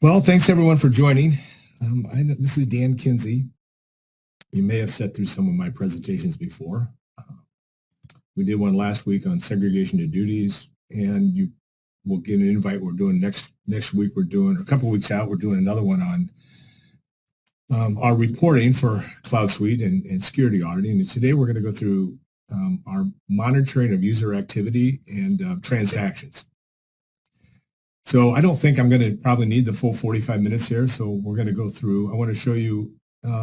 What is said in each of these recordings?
Well, thanks everyone for joining. This is Dan Kinsey. You may have sat through some of my presentations before. We did one last week on segregation of duties, and you will get an invite. We're doing next week. We're doing a couple weeks out. We're doing another one on our reporting for CloudSuite and security auditing. And today we're going to go through our monitoring of user activity and transactions. So I don't think I'm going to probably need the full 45 minutes here. So we're going to go through. I want to show you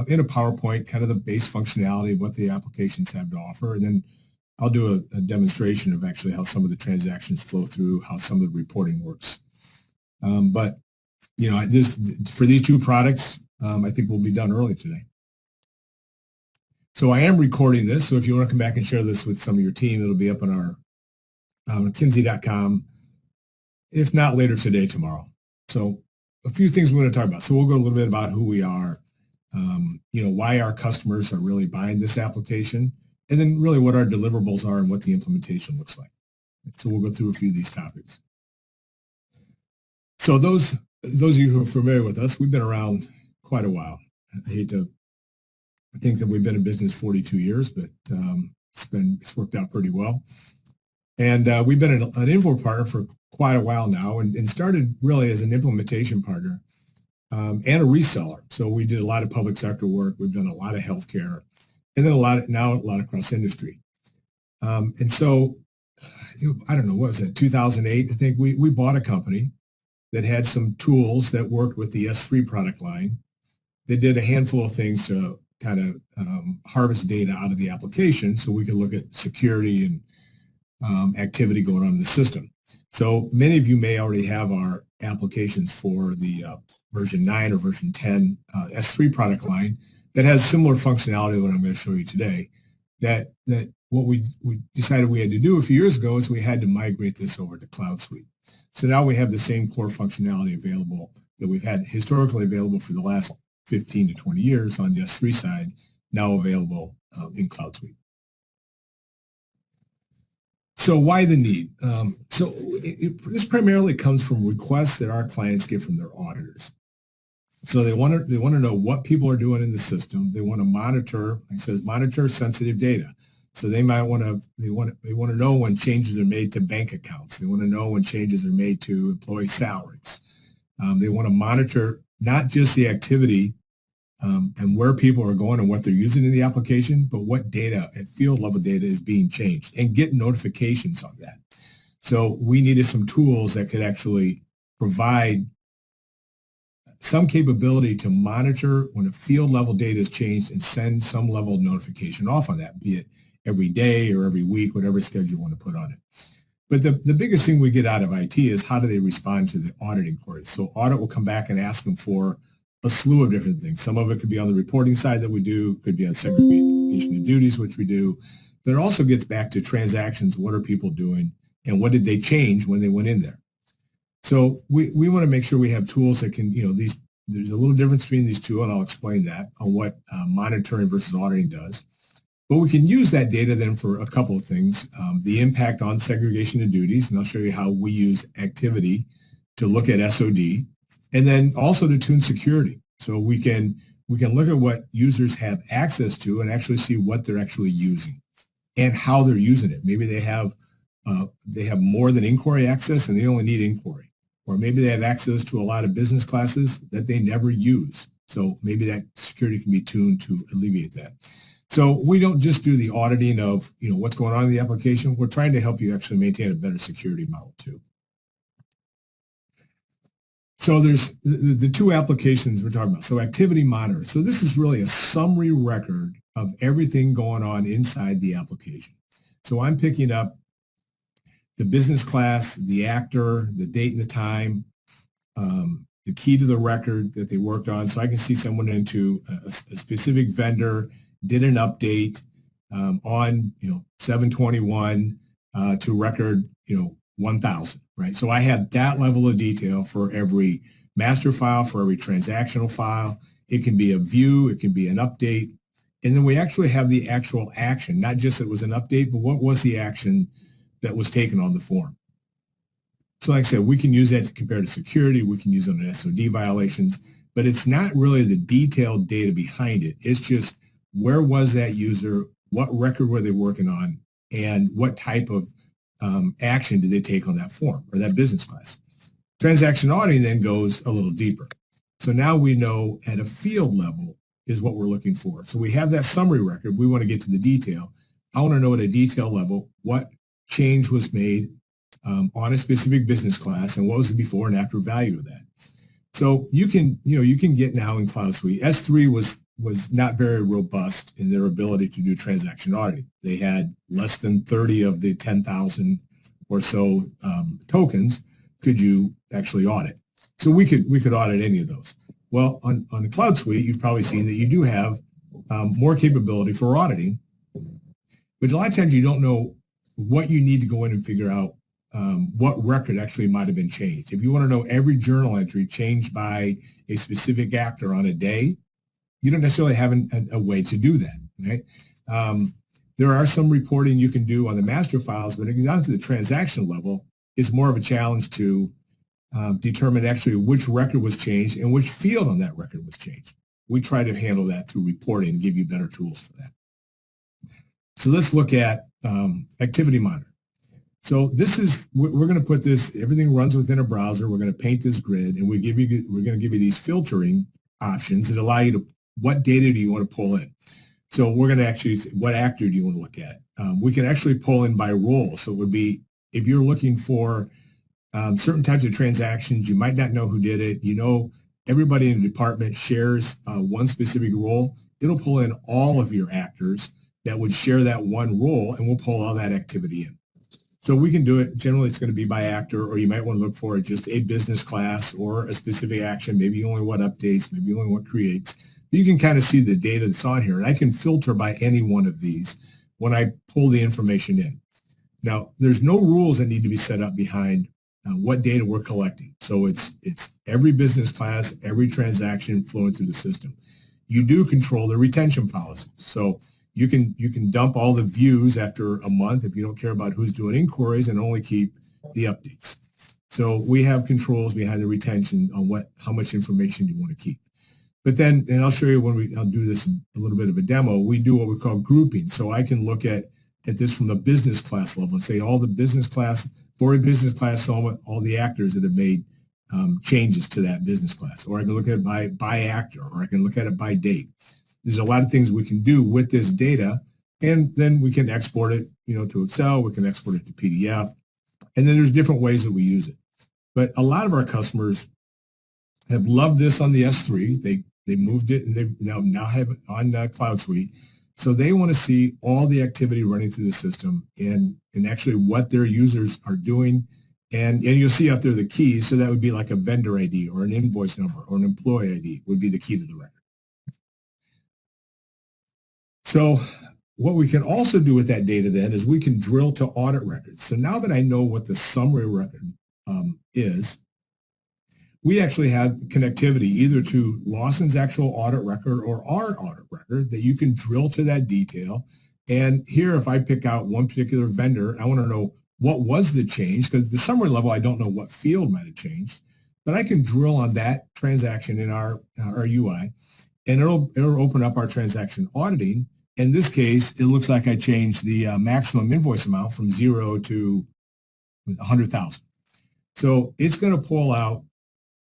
in a PowerPoint kind of the base functionality of what the applications have to offer. And then I'll do a demonstration of actually how some of the transactions flow through, how some of the reporting works. But, you know, for these two products, I think we'll be done early today. So I am recording this. So if you want to come back and share this with some of your team, it'll be up on our Kinsey.com. If not later today, tomorrow. So a few things we're going to talk about. So we'll go a little bit about who we are, why our customers are really buying this application, and then really what our deliverables are and what the implementation looks like. So we'll go through a few of these topics. So those of you who are familiar with us, we've been around quite a while. I hate to think that we've been in business 42 years, but it's worked out pretty well. And we've been an INFOR partner for quite a while now, and started really as an implementation partner and a reseller. So we did a lot of public sector work. We've done a lot of healthcare, and then a lot across industry. And so, I don't know, what was that, 2008? I think we bought a company that had some tools that worked with the S3 product line. They did a handful of things to kind of harvest data out of the application so we could look at security and activity going on in the system. So many of you may already have our applications for the version 9 or version 10 S3 product line that has similar functionality to what I'm going to show you today. That what we decided we had to do a few years ago is we had to migrate this over to CloudSuite. So now we have the same core functionality available that we've had historically available for the last 15 to 20 years on the S3 side, now available in CloudSuite. So why the need? This primarily comes from requests that our clients get from their auditors. So they want to know what people are doing in the system. They want to monitor, like it says, monitor sensitive data. So they might want to know when changes are made to bank accounts. They want to know when changes are made to employee salaries. They want to monitor not just the activity and where people are going and what they're using in the application, but what data at field level data is being changed and get notifications on that. So we needed some tools that could actually provide some capability to monitor when a field level data is changed and send some level of notification off on that, be it every day or every week, whatever schedule you want to put on it. But the biggest thing we get out of IT is how do they respond to the auditing queries? So audit will come back and ask them for a slew of different things. Some of it could be on the reporting side that we do, could be on segregation of duties, which we do, but it also gets back to transactions. What are people doing and what did they change when they went in there? So we want to make sure we have tools that can, there's a little difference between these two, and I'll explain that on what monitoring versus auditing does. But we can use that data then for a couple of things, the impact on segregation of duties, and I'll show you how we use activity to look at SOD, and then also to tune security. So we can look at what users have access to and actually see what they're actually using and how they're using it. Maybe they have more than inquiry access and they only need inquiry. Or maybe they have access to a lot of business classes that they never use. So maybe that security can be tuned to alleviate that. So we don't just do the auditing of what's going on in the application. We're trying to help you actually maintain a better security model too. So there's the two applications we're talking about. So Activity Monitor. So this is really a summary record of everything going on inside the application. So I'm picking up the business class, the actor, the date and the time, the key to the record that they worked on. So I can see someone into a specific vendor did an update on 7/21 to record 1,000. Right. So I have that level of detail for every master file, for every transactional file. It can be a view, it can be an update. And then we actually have the actual action, not just it was an update, but what was the action that was taken on the form. So like I said, we can use that to compare to security. We can use it on SOD violations, but it's not really the detailed data behind it. It's just where was that user, what record were they working on, and what type of action did they take on that form or that business class. Transaction auditing then goes a little deeper. So now we know at a field level is what we're looking for. So we have that summary record. We want to get to the detail. I want to know at a detail level what change was made on a specific business class and what was the before and after value of that. So you can get now in CloudSuite. S3 was not very robust in their ability to do transaction auditing. They had less than 30 of the 10,000 or so tokens could you actually audit. So we could audit any of those. Well, on the CloudSuite, you've probably seen that you do have more capability for auditing, but a lot of times you don't know what you need to go in and figure out what record actually might have been changed. If you want to know every journal entry changed by a specific actor on a day, you don't necessarily have a way to do that, right? There are some reporting you can do on the master files, but it gets down to the transaction level, it's more of a challenge to determine actually which record was changed and which field on that record was changed. We try to handle that through reporting and give you better tools for that. So let's look at Activity Monitor. So this is, we're going to put this, everything runs within a browser. We're going to paint this grid, and we're going to give you these filtering options that allow you to, what data do you want to pull in? So we're going to actually, what actor do you want to look at? We can actually pull in by role. So it would be, if you're looking for certain types of transactions, you might not know who did it. You know, everybody in the department shares one specific role. It'll pull in all of your actors that would share that one role, and we'll pull all that activity in. So we can do it. Generally, it's going to be by actor, or you might want to look for just a business class or a specific action, maybe only what updates, maybe only what creates. You can kind of see the data that's on here, and I can filter by any one of these when I pull the information in. Now, there's no rules that need to be set up behind what data we're collecting. So it's every business class, every transaction flowing through the system. You do control the retention policies. So you can dump all the views after a month if you don't care about who's doing inquiries, and only keep the updates. So we have controls behind the retention on how much information you want to keep. But then, and I'll show you I'll do this a little bit of a demo, we do what we call grouping. So I can look at this from the business class level and say all the business class, for a business class, so all the actors that have made changes to that business class. Or I can look at it by actor, or I can look at it by date. There's a lot of things we can do with this data, and then we can export it, to Excel. We can export it to PDF, and then there's different ways that we use it. But a lot of our customers have loved this on the S3. They moved it, and they now have it on CloudSuite. So they want to see all the activity running through the system and actually what their users are doing. And you'll see out there the keys. So that would be like a vendor ID or an invoice number or an employee ID would be the key to the record. So what we can also do with that data then is we can drill to audit records. So now that I know what the summary record is, we actually have connectivity either to Lawson's actual audit record or our audit record that you can drill to that detail. And here, if I pick out one particular vendor, I want to know what was the change, because at the summary level, I don't know what field might have changed, but I can drill on that transaction in our UI, and it'll open up our transaction auditing. In this case, it looks like I changed the maximum invoice amount from 0 to 100,000. So it's going to pull out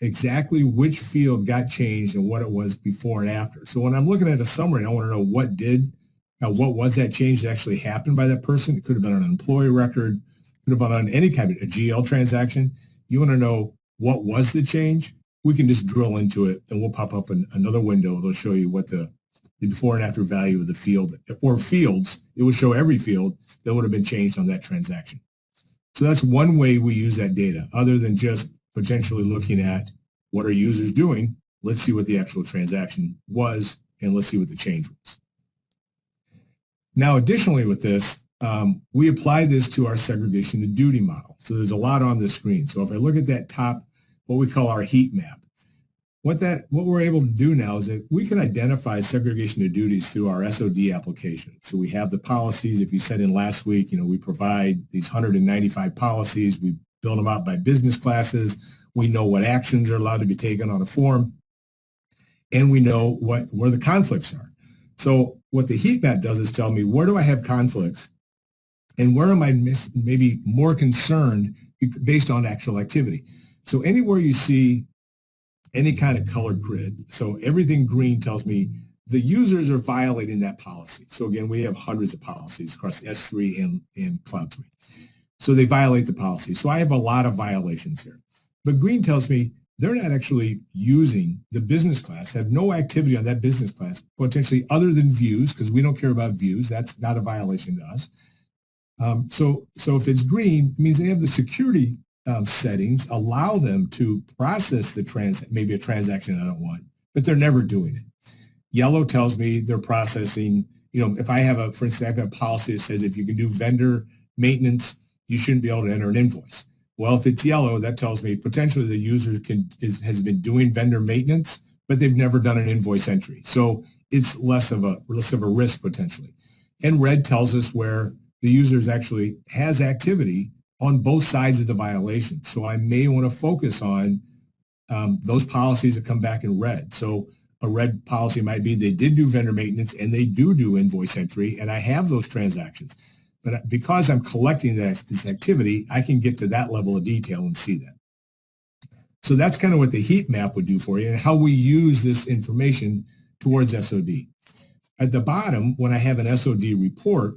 exactly which field got changed and what it was before and after. So when I'm looking at a summary, I want to know what was that change that actually happened by that person. It could have been on an employee record, could have been on any kind of a GL transaction. You want to know what was the change? We can just drill into it, and we'll pop up another window. It'll show you what the before and after value of the field or fields. It will show every field that would have been changed on that transaction. So that's one way we use that data, other than just potentially looking at what are users doing. Let's see what the actual transaction was, and let's see what the change was. Now, additionally with this, we apply this to our segregation to duty model. So there's a lot on the screen. So if I look at that top, what we call our heat map, what we're able to do now is that we can identify segregation of duties through our SOD application. So we have the policies. If you sent in last week, we provide these 195 policies. We build them out by business classes. We know what actions are allowed to be taken on a form, and we know where the conflicts are. So what the heat map does is tell me, where do I have conflicts, and where am I maybe more concerned based on actual activity. So anywhere you see any kind of colored grid, so everything green tells me the users are violating that policy. So again, we have hundreds of policies across S3 and CloudSuite. So they violate the policy. So I have a lot of violations here. But green tells me they're not actually using the business class, have no activity on that business class, potentially other than views, because we don't care about views. That's not a violation to us. So if it's green, it means they have the security settings allow them to process maybe a transaction I don't want, but they're never doing it. Yellow tells me they're processing, if I have for instance, I have a policy that says if you can do vendor maintenance, you shouldn't be able to enter an invoice. Well, if it's yellow, that tells me potentially the user has been doing vendor maintenance, but they've never done an invoice entry. So it's less of a risk potentially. And red tells us where the user actually has activity on both sides of the violation. So I may want to focus on those policies that come back in red. So a red policy might be they did do vendor maintenance and they do invoice entry, and I have those transactions. But because I'm collecting this activity, I can get to that level of detail and see that. So that's kind of what the heat map would do for you and how we use this information towards SOD. At the bottom, when I have an SOD report,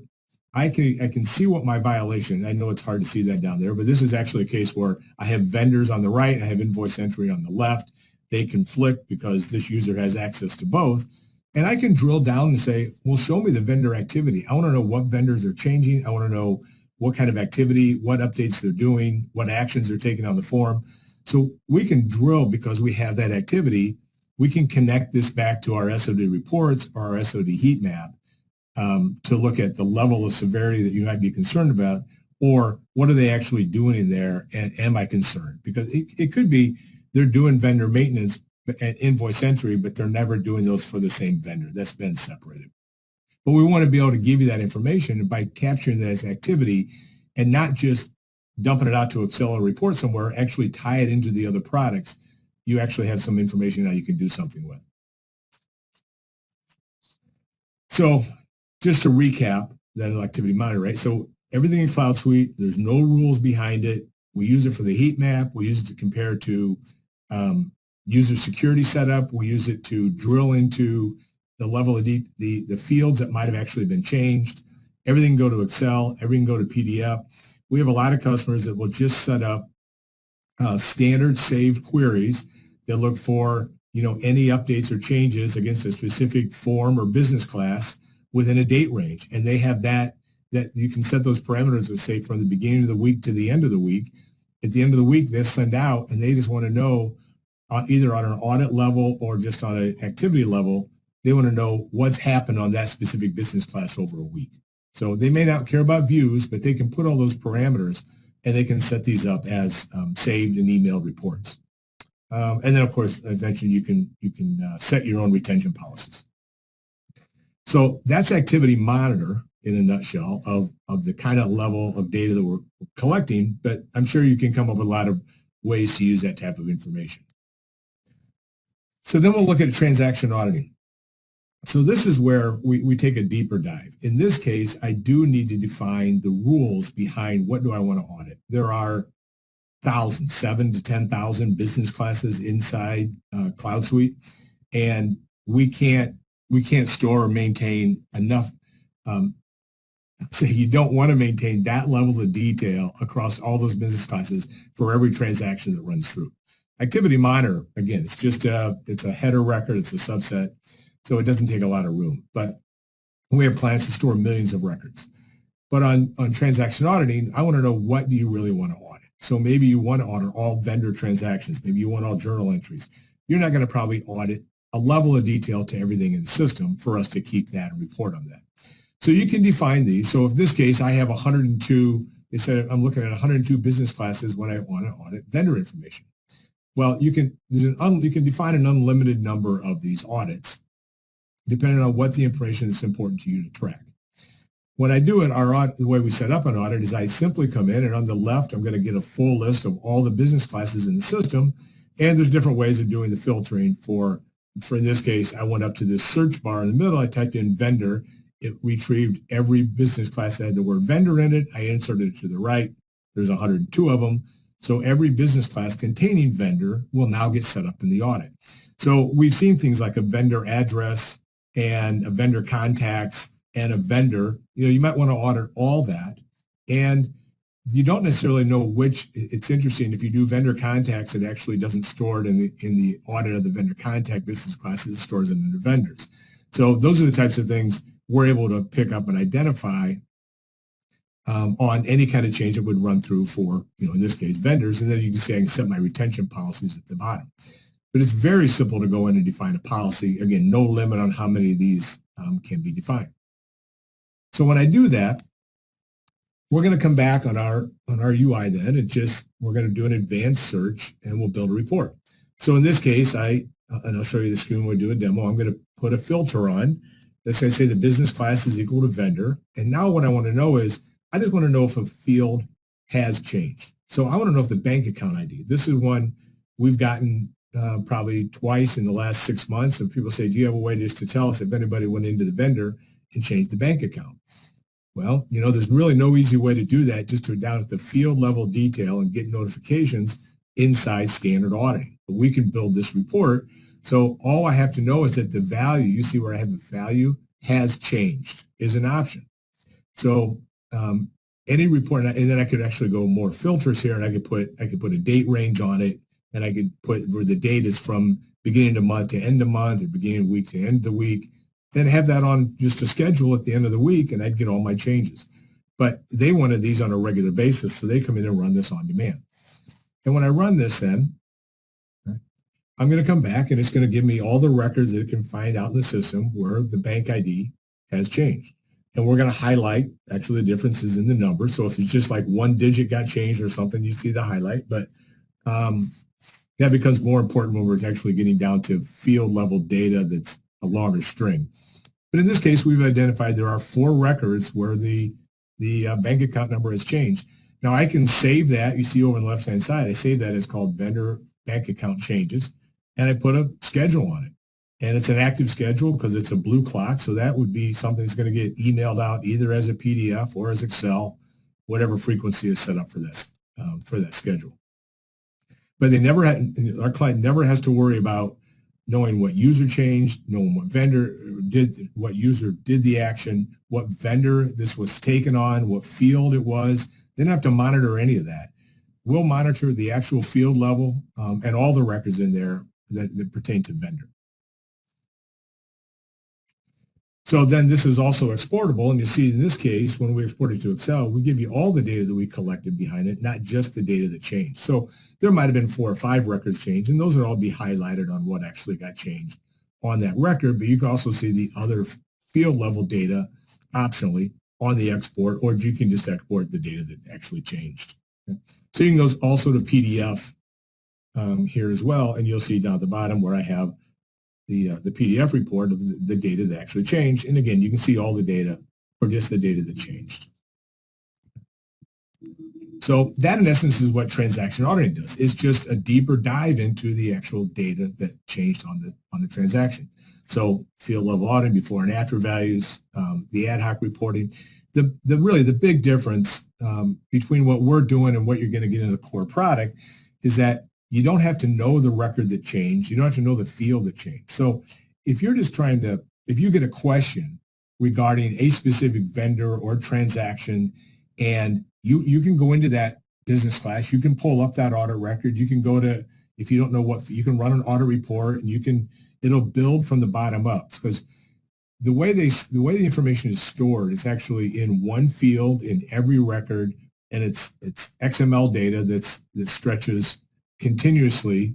I can see what my violation, I know it's hard to see that down there, but this is actually a case where I have vendors on the right, I have invoice entry on the left. They conflict because this user has access to both. And I can drill down and say, well, show me the vendor activity. I want to know what vendors are changing. I want to know what kind of activity, what updates they're doing, what actions they're taking on the form. So we can drill because we have that activity. We can connect this back to our SOD reports or our SOD heat map to look at the level of severity that you might be concerned about, or what are they actually doing in there, and am I concerned? Because it could be they're doing vendor maintenance and invoice entry, but they're never doing those for the same vendor. That's been separated. But we want to be able to give you that information by capturing that as activity and not just dumping it out to Excel or report somewhere, actually tie it into the other products. You actually have some information now you can do something with. So just to recap that activity monitor, right? So everything in CloudSuite, there's no rules behind it. We use it for the heat map. We use it to compare to user security setup. We use it to drill into the level of the fields that might have actually been changed. Everything can go to Excel. Everything can go to PDF. We have a lot of customers that will just set up standard saved queries that look for any updates or changes against a specific form or business class within a date range. And they have that you can set those parameters of, say, from the beginning of the week to the end of the week. At the end of the week, they send out, and they just want to know, either on an audit level or just on an activity level, they want to know what's happened on that specific business class over a week. So they may not care about views, but they can put all those parameters, and they can set these up as saved and emailed reports. And then, of course, eventually you can set your own retention policies. So that's Activity Monitor in a nutshell of the kind of level of data that we're collecting, but I'm sure you can come up with a lot of ways to use that type of information. So then we'll look at transaction auditing. So this is where we take a deeper dive. In this case, I do need to define the rules behind what do I want to audit. There are thousands, 7,000 to 10,000 business classes inside CloudSuite, and we can't store or maintain enough. So you don't want to maintain that level of detail across all those business classes for every transaction that runs through. Activity Monitor, again, it's just it's a header record, it's a subset, so it doesn't take a lot of room. But we have clients that store millions of records. But on transaction auditing, I want to know, what do you really want to audit? So maybe you want to audit all vendor transactions. Maybe you want all journal entries. You're not going to probably audit a level of detail to everything in the system for us to keep that and report on that. So you can define these. So if this case, I have 102, they said I'm looking at 102 business classes when I want to audit vendor information. Well, you can define an unlimited number of these audits, depending on what the information is important to you to track. When I do it, the way we set up an audit is I simply come in, and on the left, I'm going to get a full list of all the business classes in the system. And there's different ways of doing the filtering for in this case, I went up to this search bar in the middle. I typed in vendor. It retrieved every business class that had the word vendor in it. I inserted it to the right. There's 102 of them. So every business class containing vendor will now get set up in the audit. So we've seen things like a vendor address and a vendor contacts and a vendor. You might want to audit all that. And you don't necessarily know which. It's interesting, if you do vendor contacts, it actually doesn't store it in the audit of the vendor contact business classes. It stores it under vendors. So those are the types of things we're able to pick up and identify on any kind of change that would run through for, in this case, vendors. And then you can say I can set my retention policies at the bottom. But it's very simple to go in and define a policy. Again, no limit on how many of these can be defined. So when I do that, we're going to come back on our UI then, and we're going to do an advanced search, and we'll build a report. So in this case, and I'll show you the screen when we do a demo, I'm going to put a filter on. Let's say the business class is equal to vendor. And now what I want to know is, I just want to know if a field has changed. So I want to know if the bank account ID, this is one we've gotten probably twice in the last 6 months, and people say, do you have a way just to tell us if anybody went into the vendor and changed the bank account? Well, there's really no easy way to do that, just to down at the field level detail and get notifications inside standard auditing. But we can build this report. So all I have to know is that the value, you see where I have the value, has changed is an option. So any report, and then I could actually go more filters here, and I could put a date range on it, and I could put where the date is from beginning of month to end of month, or beginning of week to end of the week. Then have that on just a schedule at the end of the week, and I'd get all my changes. But they wanted these on a regular basis, so they come in and run this on demand. And when I run this then, I'm going to come back, and it's going to give me all the records that it can find out in the system where the bank ID has changed. And we're going to highlight actually the differences in the number. So if it's just like one digit got changed or something, you see the highlight. But that becomes more important when we're actually getting down to field level data that's a longer string. But in this case, we've identified there are 4 records where the bank account number has changed. Now I can save that. You see over on the left-hand side, I save that as called vendor bank account changes, and I put a schedule on it. And it's an active schedule because it's a blue clock. So that would be something that's going to get emailed out either as a PDF or as Excel, whatever frequency is set up for that schedule. But our client never has to worry about knowing what user changed, knowing what vendor did, what user did the action, what vendor this was taken on, what field it was. They don't have to monitor any of that. We'll monitor the actual field level and all the records in there that pertain to vendor. So then this is also exportable, and you see in this case, when we export it to Excel, we give you all the data that we collected behind it, not just the data that changed. So there might have been 4 or 5 records changed, and those would all be highlighted on what actually got changed on that record, but you can also see the other field level data optionally on the export, or you can just export the data that actually changed. Okay. So you can go also to PDF here as well, and you'll see down at the bottom where I have the PDF report of the data that actually changed. And again, you can see all the data or just the data that changed. So that in essence is what transaction auditing does. It's just a deeper dive into the actual data that changed on the transaction. So field level auditing, before and after values, the ad hoc reporting. Really the big difference between what we're doing and what you're going to get in the core product is that you don't have to know the record that changed. You don't have to know the field that changed. So if you're just if you get a question regarding a specific vendor or transaction, and you can go into that business class, you can pull up that audit record. You can go to, if you don't know you can run an audit report, and it'll build from the bottom up, because the way the information is stored is actually in one field in every record, and it's XML data that stretches continuously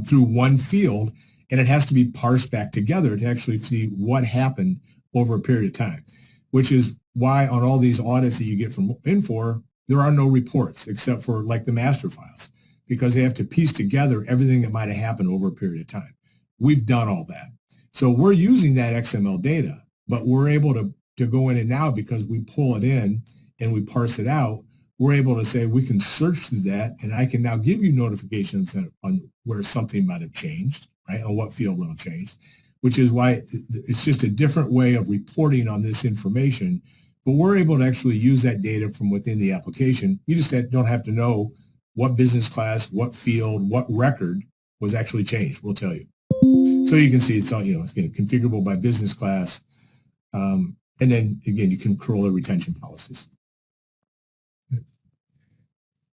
through one field, and it has to be parsed back together to actually see what happened over a period of time, which is why on all these audits that you get from INFOR, there are no reports except for like the master files, because they have to piece together everything that might have happened over a period of time. We've done all that. So we're using that XML data, but we're able to to go in and now, because we pull it in and we parse it out, we're able to say we can search through that, and I can now give you notifications on where something might have changed, right, on what field it'll change, which is why it's just a different way of reporting on this information. But we're able to actually use that data from within the application. You just don't have to know what business class, what field, what record was actually changed. We'll tell you. So you can see it's all, it's configurable by business class. And then again, you can control the retention policies.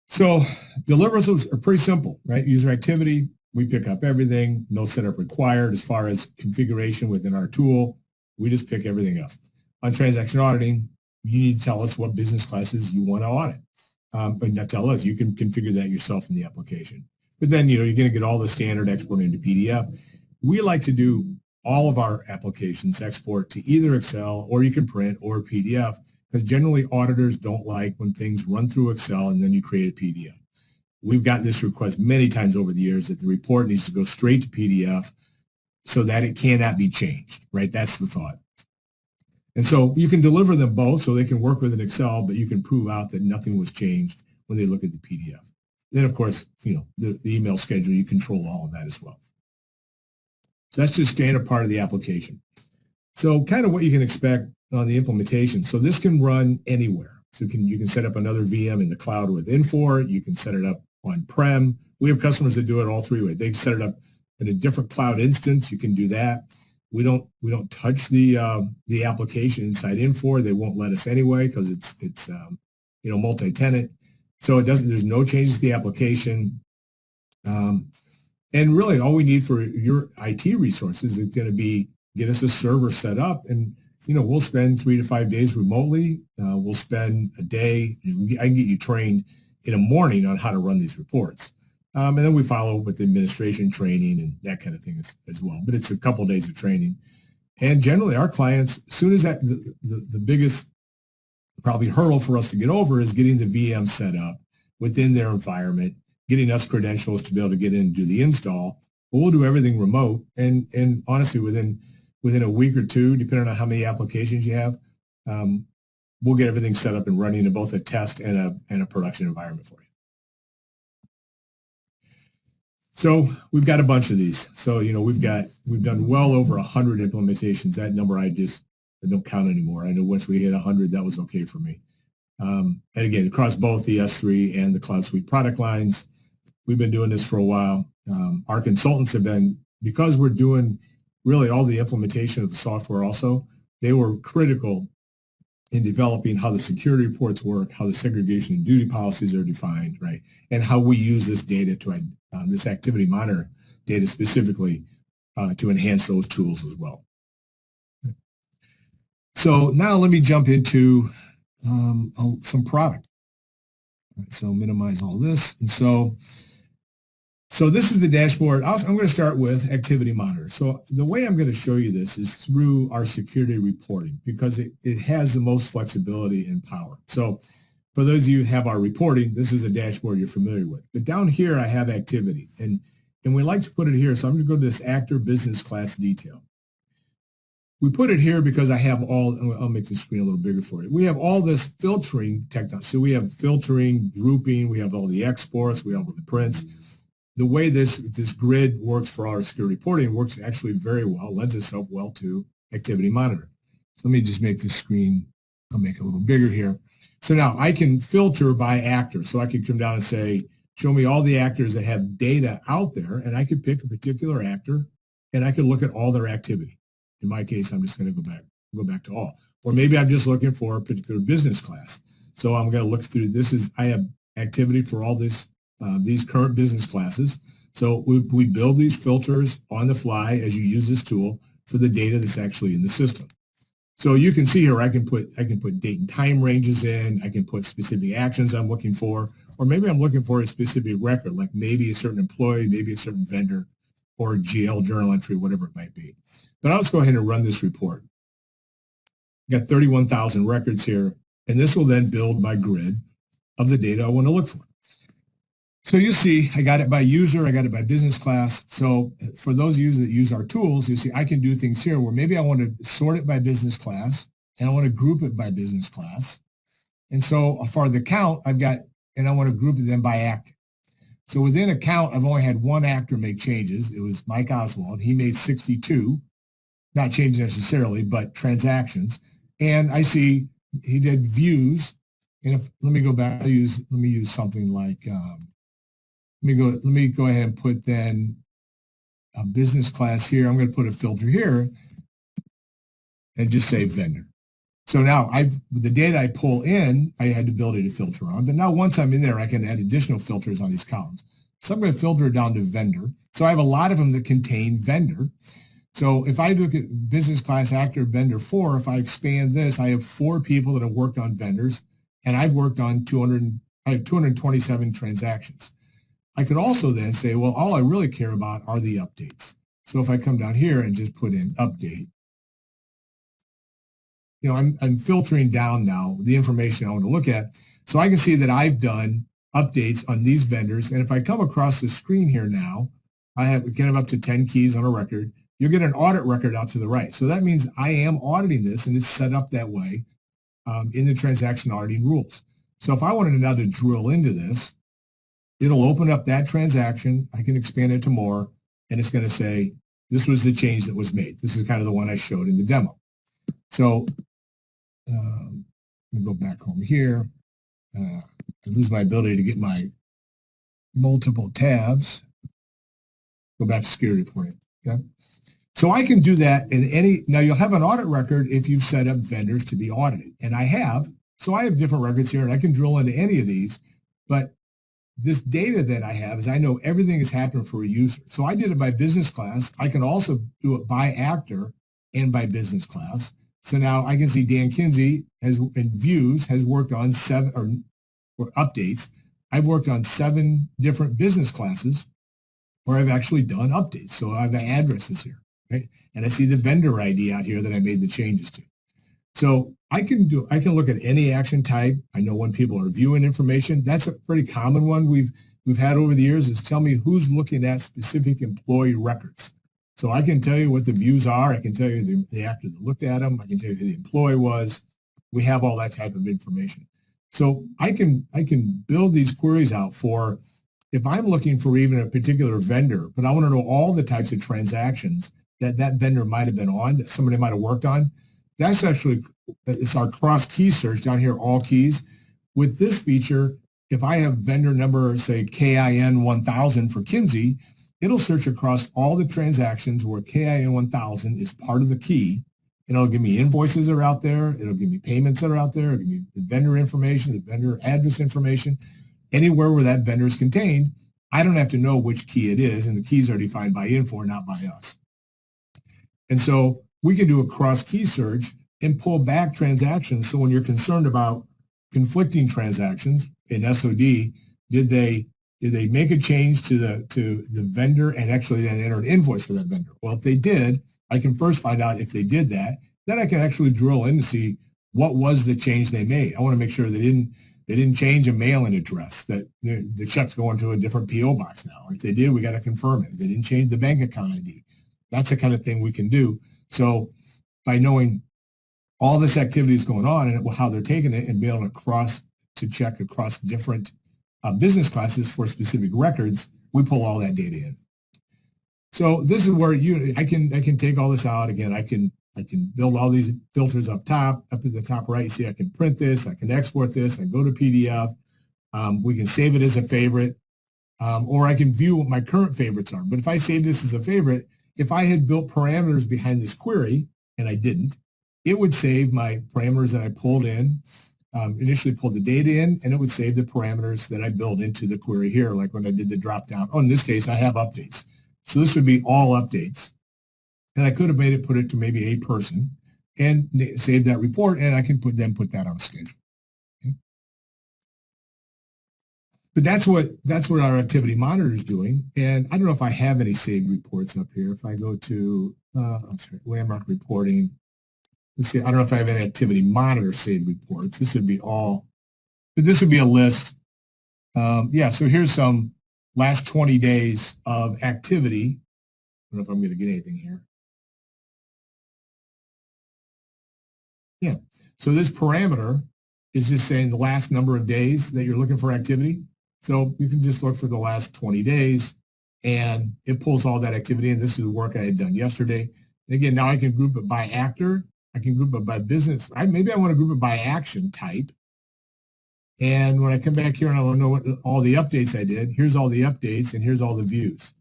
So deliverables are pretty simple, right? User activity, we pick up everything, no setup required. As far as configuration within our tool, we just pick everything up. On transaction auditing, you need to tell us what business classes you want to audit. But not tell us, you can configure that yourself in the application. But then, you're going to get all the standard export into PDF. We like to do all of our applications export to either Excel, or you can print, or PDF, because generally auditors don't like when things run through Excel and then you create a PDF. We've gotten this request many times over the years that the report needs to go straight to PDF so that it cannot be changed, right? That's the thought. And so you can deliver them both so they can work with an Excel, but you can prove out that nothing was changed when they look at the PDF. Then, of course, the email schedule, you control all of that as well. So that's just standard part of the application. So kind of what you can expect on the implementation. So this can run anywhere. So you can set up another VM in the cloud with INFOR. You can set it up on-prem. We have customers that do it all three ways. They set it up in a different cloud instance. You can do that. We don't touch the application inside INFOR. They won't let us anyway because it's multi-tenant. So there's no changes to the application. And really all we need for your IT resources is going to be get us a server set up, and we'll spend 3 to 5 days remotely. We'll spend a day. I can get you trained in a morning on how to run these reports. And then we follow up with administration training and that kind of thing as well. But it's a couple of days of training. And generally our clients, as soon as that, the biggest probably hurdle for us to get over is getting the VM set up within their environment, getting us credentials to be able to get in and do the install. But we'll do everything remote. And honestly, within a week or two, depending on how many applications you have, we'll get everything set up and running in both a test and a production environment for you. So we've got a bunch of these. So, we've done well over 100 implementations. That number I don't count anymore. I know once we hit 100, that was okay for me. And again, across both the S3 and the CloudSuite product lines, we've been doing this for a while. Our consultants have been, because we're doing really all the implementation of the software also, they were critical in developing how the security reports work, how the segregation and duty policies are defined, right? And how we use this data this activity monitor data specifically to enhance those tools as well. So now let me jump into some product. So minimize all this. And so this is the dashboard. I'm going to start with Activity Monitor. So the way I'm going to show you this is through our security reporting, because it has the most flexibility and power. So for those of you who have our reporting, this is a dashboard you're familiar with. But down here, I have activity. And we like to put it here. So I'm going to go to this actor business class detail. We put it here because I have I'll make the screen a little bigger for you. We have all this filtering technology. So we have filtering, grouping, we have all the exports, we have all the prints. The way this grid works for our security reporting works actually very well, lends itself well to Activity Monitor. So let me just make this screen, I'll make it a little bigger here. So now I can filter by actor. So I could come down and say, show me all the actors that have data out there, and I could pick a particular actor, and I could look at all their activity. In my case, I'm just going to go back to all. Or maybe I'm just looking for a particular business class. So I'm going to look through, I have activity for all these current business classes. So we build these filters on the fly as you use this tool for the data that's actually in the system. So you can see here, I can put date and time ranges in, I can put specific actions I'm looking for, or maybe I'm looking for a specific record, like maybe a certain employee, maybe a certain vendor, or GL journal entry, whatever it might be. But I'll just go ahead and run this report. I've got 31,000 records here, and this will then build my grid of the data I want to look for. So you see, I got it by user, I got it by business class. So for those of you that use our tools, you see I can do things here where maybe I want to sort it by business class, and I want to group it by business class. And so for the count, I've got, and I want to group it then by actor. So within a count, I've only had one actor make changes. It was Mike Oswald. He made 62, not changes necessarily, but transactions. And I see he did views. And if, let me go back, let me use something like, let me go ahead and put then a business class here. I'm going to put a filter here and just say vendor. So now the data I pull in, I had the ability to filter on, but now once I'm in there, I can add additional filters on these columns. So I'm going to filter it down to vendor. So I have a lot of them that contain vendor. So if I look at business class actor vendor 4, if I expand this, I have 4 people that have worked on vendors, and I've worked on 227 transactions. I could also then say, well, all I really care about are the updates. So if I come down here and just put in update, I'm filtering down now the information I want to look at. So I can see that I've done updates on these vendors. And if I come across the screen here now, we can have up to 10 keys on a record. You'll get an audit record out to the right. So that means I am auditing this, and it's set up that way in the transaction auditing rules. So if I wanted now to drill into this, it'll open up that transaction. I can expand it to more, and it's going to say, this was the change that was made. This is kind of the one I showed in the demo. So let me go back home here. I lose my ability to get my multiple tabs. Go back to security reporting. Okay. So I can do that in any, now you'll have an audit record if you've set up vendors to be audited. And I have, so I have different records here, and I can drill into any of these, but this data that I have is I know everything has happened for a user. So I did it by business class. I can also do it by actor and by business class. So now I can see Dan Kinsey in views has worked on 7 or updates. I've worked on 7 different business classes where I've actually done updates. So I have addresses here, right? And I see the vendor ID out here that I made the changes to. So I can look at any action type. I know when people are viewing information. That's a pretty common one we've had over the years, is tell me who's looking at specific employee records. So I can tell you what the views are. I can tell you the actor that looked at them. I can tell you who the employee was. We have all that type of information. So I can build these queries out for if I'm looking for even a particular vendor, but I want to know all the types of transactions that vendor might have been on, that somebody might have worked on. That's actually, it's our cross key search down here, all keys. With this feature, if I have vendor number, say KIN 1000 for Kinsey, it'll search across all the transactions where KIN 1000 is part of the key, and it'll give me invoices that are out there. It'll give me payments that are out there. It'll give me the vendor information, the vendor address information, anywhere where that vendor is contained. I don't have to know which key it is, and the keys are defined by INFOR, not by us. And so we can do a cross key search and pull back transactions. So when you're concerned about conflicting transactions in SOD, did they make a change to the vendor and actually then enter an invoice for that vendor? Well, if they did, I can first find out if they did that. Then I can actually drill in to see what was the change they made. I want to make sure they didn't change a mailing address, that the check's going to a different PO box now. If they did, we got to confirm it. They didn't change the bank account ID. That's the kind of thing we can do. So by knowing all this activity is going on and how they're taking it and being able to check across different business classes for specific records, we pull all that data in. So this is where I can take all this out. Again, I can build all these filters up top, up at the top right. You see I can print this, I can export this, I can go to PDF. We can save it as a favorite, or I can view what my current favorites are. But if I save this as a favorite, if I had built parameters behind this query, and I didn't, it would save my parameters that I pulled in, initially pulled the data in, and it would save the parameters that I built into the query here, like when I did the drop down. Oh, in this case, I have updates. So this would be all updates. And I could have put it to maybe a person and save that report, and I can put that on a schedule. Okay? But that's what our activity monitor is doing. And I don't know if I have any saved reports up here. If I go to landmark reporting, let's see, I don't know if I have any activity monitor saved reports. This would be a list. Yeah, so here's some last 20 days of activity. I don't know if I'm going to get anything here. Yeah. So this parameter is just saying the last number of days that you're looking for activity. So you can just look for the last 20 days and it pulls all that activity. And this is the work I had done yesterday. And again, now I can group it by actor. I can group it by business. Maybe I want to group it by action type. And when I come back here and I want to know what all the updates I did, here's all the updates and here's all the views.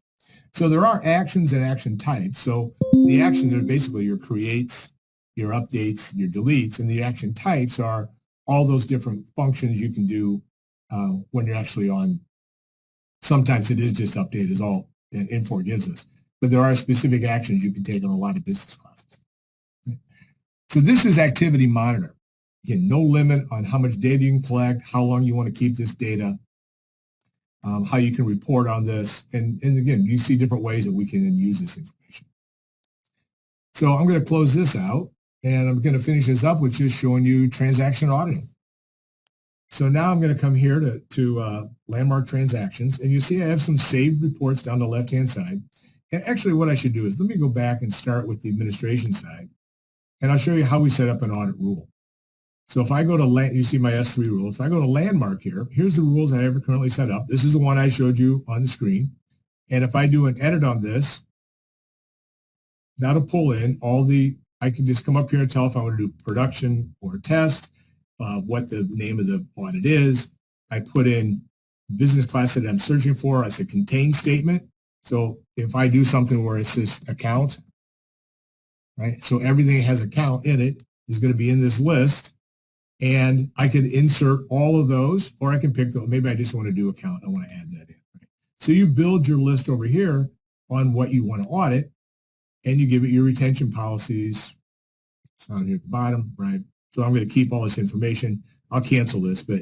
So there are actions and action types. So the actions are basically your creates, your updates, your deletes, and the action types are all those different functions you can do when you're actually on. Sometimes it is just update is all INFOR gives us, but there are specific actions you can take on a lot of business classes. So this is activity monitor. Again, no limit on how much data you can collect, how long you want to keep this data, how you can report on this. And again, you see different ways that we can then use this information. So I'm going to close this out and I'm going to finish this up with just showing you transaction auditing. So now I'm going to come here to landmark transactions, and you see I have some saved reports down the left-hand side. And actually what I should do is let me go back and start with the administration side, and I'll show you how we set up an audit rule. So if I go to, you see my S3 rule. If I go to landmark here, here's the rules I have currently set up. This is the one I showed you on the screen. And if I do an edit on this, that'll pull in all I can just come up here and tell if I want to do production or test, what the name of the audit is. I put in business class that I'm searching for as a contain statement. So if I do something where it says account, right? So everything has account in it is going to be in this list. And I could insert all of those, or I can pick them. Maybe I just want to do account. I want to add that in. Right? So you build your list over here on what you want to audit, and you give it your retention policies. It's down here at the bottom, right? So I'm going to keep all this information. I'll cancel this, but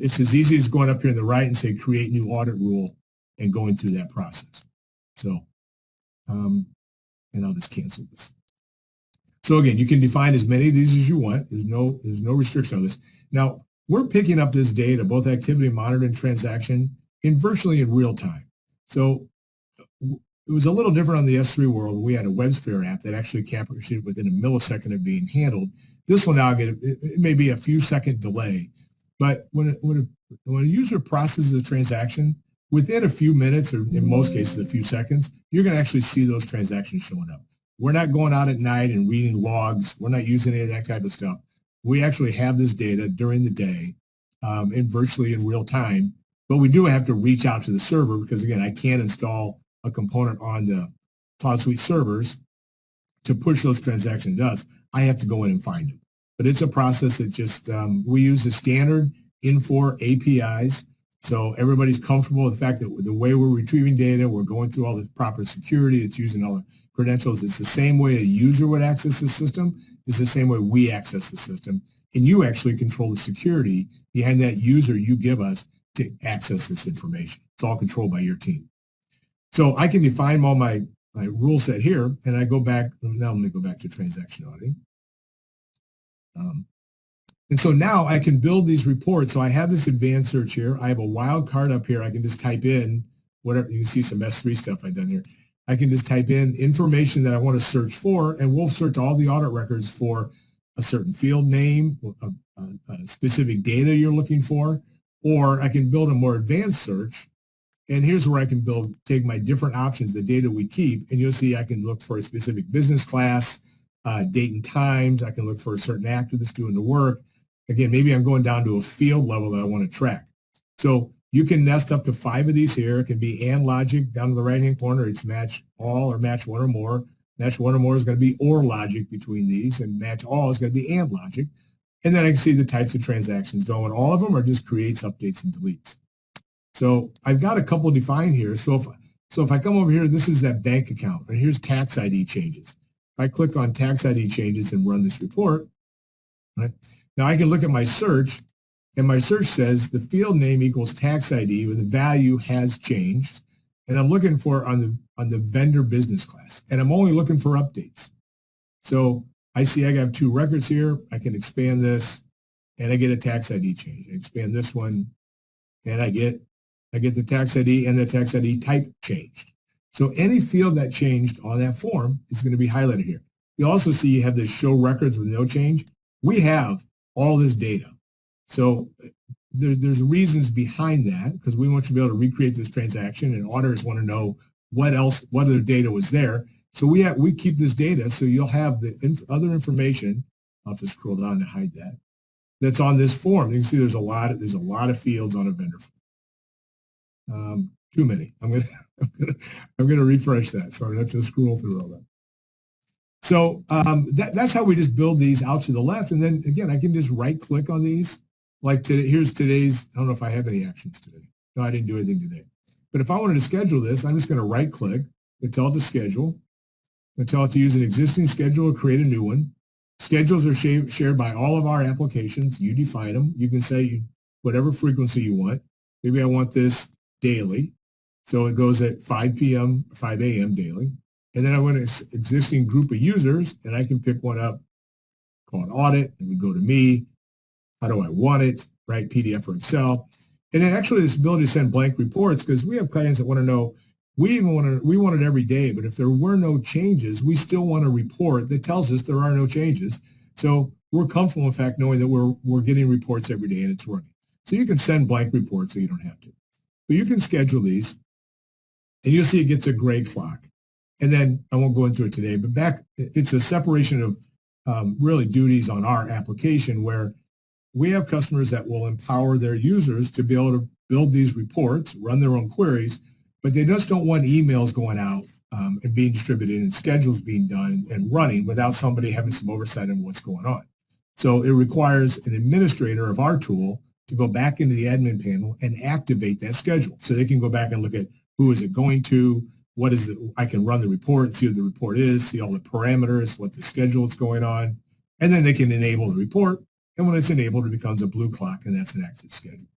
it's as easy as going up here on the right and say create new audit rule and going through that process. So, and I'll just cancel this. So again, you can define as many of these as you want. There's no restriction on this. Now, we're picking up this data, both activity monitor and transaction, virtually in real time. So it was a little different on the S3 world. We had a WebSphere app that actually captured within a millisecond of being handled. This will now it may be a few second delay, but when a user processes a transaction, within a few minutes, or in most cases a few seconds, you're going to actually see those transactions showing up. We're not going out at night and reading logs. We're not using any of that type of stuff. We actually have this data during the day and virtually in real time, but we do have to reach out to the server because, again, I can't install a component on the CloudSuite servers to push those transactions to us. I have to go in and find them. But it's a process that just, we use the standard INFOR APIs. So everybody's comfortable with the fact that the way we're retrieving data, we're going through all the proper security, it's using all the credentials. It's the same way a user would access the system. It's the same way we access the system. And you actually control the security behind that user you give us to access this information. It's all controlled by your team. So I can define all my rule set here, and I go back. Now let me go back to transaction auditing. And so now I can build these reports. So I have this advanced search here. I have a wildcard up here. I can just type in whatever. You can see some S3 stuff I've done here. I can just type in information that I want to search for, and we'll search all the audit records for a certain field name, a specific data you're looking for, or I can build a more advanced search. And here's where I can take my different options, the data we keep, and you'll see I can look for a specific business class, date and times. I can look for a certain actor that's doing the work. Again, maybe I'm going down to a field level that I want to track. So you can nest up to 5 of these here. It can be and logic down to the right-hand corner. It's match all or match one or more. Match one or more is going to be or logic between these, and match all is going to be and logic. And then I can see the types of transactions going. All of them are just creates, updates, and deletes. So I've got a couple defined here. So if I come over here, this is that bank account, and here's tax ID changes. If I click on tax ID changes and run this report, right, now I can look at my search, and my search says the field name equals tax ID, where the value has changed, and I'm looking for on the vendor business class, and I'm only looking for updates. So I see I got 2 records here. I can expand this, and I get a tax ID change. I expand this one, and I get the tax ID and the tax ID type changed. So any field that changed on that form is going to be highlighted here. You also see you have this show records with no change. We have all this data. So there's reasons behind that because we want you to be able to recreate this transaction, and auditors want to know what other data was there. So we keep this data, so you'll have the other information. I'll have to scroll down to hide that. That's on this form. You can see there's a lot of fields on a vendor form. Too many. I'm gonna refresh that, so I have to scroll through all that. So that's how we just build these out to the left, and then again I can just right click on these. Like here's today's. I don't know if I have any actions today. No, I didn't do anything today. But if I wanted to schedule this, I'm just going to right click and tell it to schedule. I tell it to use an existing schedule or create a new one. Schedules are shared by all of our applications. You define them. You can say whatever frequency you want. Maybe I want this daily. So it goes at 5 p.m., 5 a.m. daily. And then I want an existing group of users, and I can pick one up called audit, and we go to me. How do I want it, right? PDF or Excel. And then actually this ability to send blank reports, because we have clients that want to know, we want it every day, but if there were no changes, we still want a report that tells us there are no changes. So we're comfortable, in fact, knowing that we're getting reports every day and it's running. So you can send blank reports so you don't have to. But you can schedule these, and you'll see it gets a gray clock. And then I won't go into it today, but it's a separation of really duties on our application where we have customers that will empower their users to be able to build these reports, run their own queries, but they just don't want emails going out and being distributed and schedules being done and running without somebody having some oversight on what's going on. So it requires an administrator of our tool to go back into the admin panel and activate that schedule. So they can go back and look at who is it going to, I can run the report, see what the report is, see all the parameters, what the schedule is going on, and then they can enable the report. And when it's enabled, it becomes a blue clock, and that's an active schedule.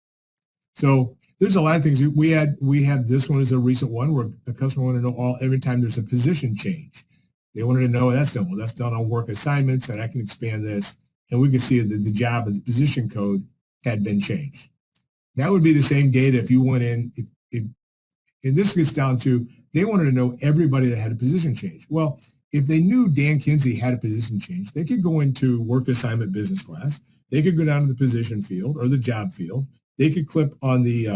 So there's a lot of things. We have this one is a recent one where the customer wanted to know every time there's a position change. They wanted to know that's done. Well, that's done on work assignments, and I can expand this, and we can see that the job and the position code had been changed. That would be the same data if you went in. And this gets down to they wanted to know everybody that had a position change. Well, if they knew Dan Kinsey had a position change, they could go into work assignment business class. They could go down to the position field or the job field. They could click on the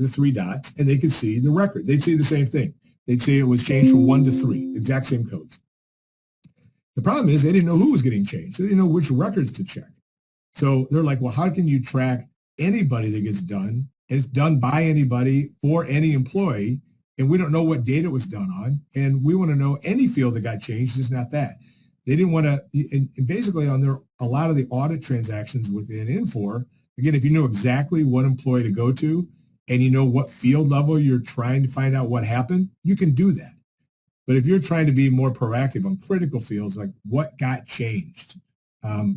three dots, and they could see the record. They'd see the same thing. They'd say it was changed from 1 to 3, exact same codes. The problem is they didn't know who was getting changed. They didn't know which records to check. So they're like, well, how can you track anybody that gets done? And it's done by anybody for any employee, and we don't know what data it was done on, and we want to know any field that got changed, just not that. They didn't want to, and basically on a lot of the audit transactions within INFOR, again, if you know exactly what employee to go to and you know what field level you're trying to find out what happened, you can do that. But if you're trying to be more proactive on critical fields, like what got changed,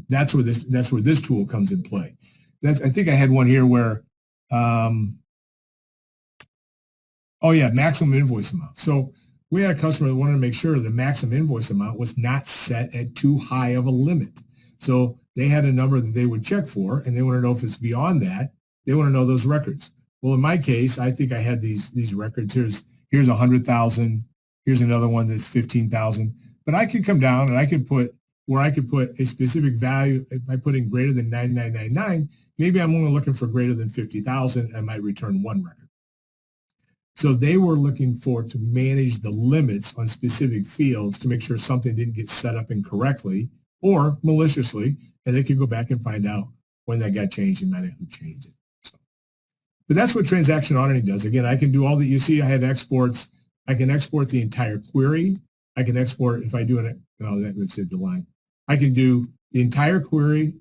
that's where this tool comes in play. I think I had one here where, maximum invoice amount. So we had a customer that wanted to make sure the maximum invoice amount was not set at too high of a limit. So they had a number that they would check for, and they want to know if it's beyond that. They want to know those records. Well, in my case, I think I had these records. Here's 100,000. Here's another one that's 15,000. But I could come down and I could put a specific value by putting greater than 9999. Maybe I'm only looking for greater than 50,000. I might return one record. So they were looking to manage the limits on specific fields to make sure something didn't get set up incorrectly or maliciously, and they could go back and find out when that got changed and who changed it. So, but that's what transaction auditing does. Again, I can do all that. You see, I have exports. I can export the entire query. I can export, if I do it, that would say the line. I can do the entire query,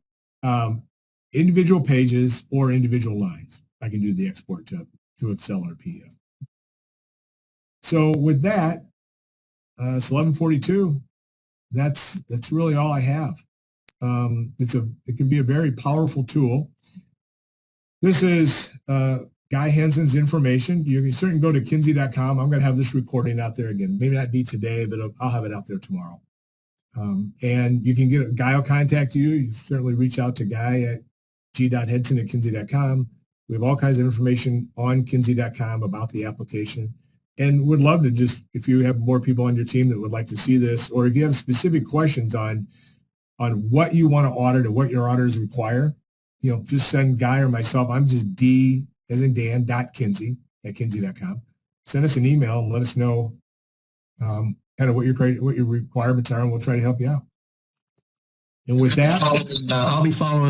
individual pages, or individual lines. I can do the export to Excel or PDF. So with that, it's 11:42. That's really all I have. It can be a very powerful tool. This is Guy Hansen's information. You can certainly go to Kinsey.com. I'm going to have this recording out there again. Maybe not be today, but I'll have it out there tomorrow. And you can Guy will contact you. You certainly reach out to Guy at g.hedson@Kinsey.com. We have all kinds of information on Kinsey.com about the application. and would love to just, if you have more people on your team that would like to see this, or if you have specific questions on what you want to audit or what your auditors require, just send Guy or myself. I'm just D as in Dan .Kinsey at Kinsey.com. Send us an email and let us know kind of what your requirements are, and we'll try to help you out. And with that, I'll be following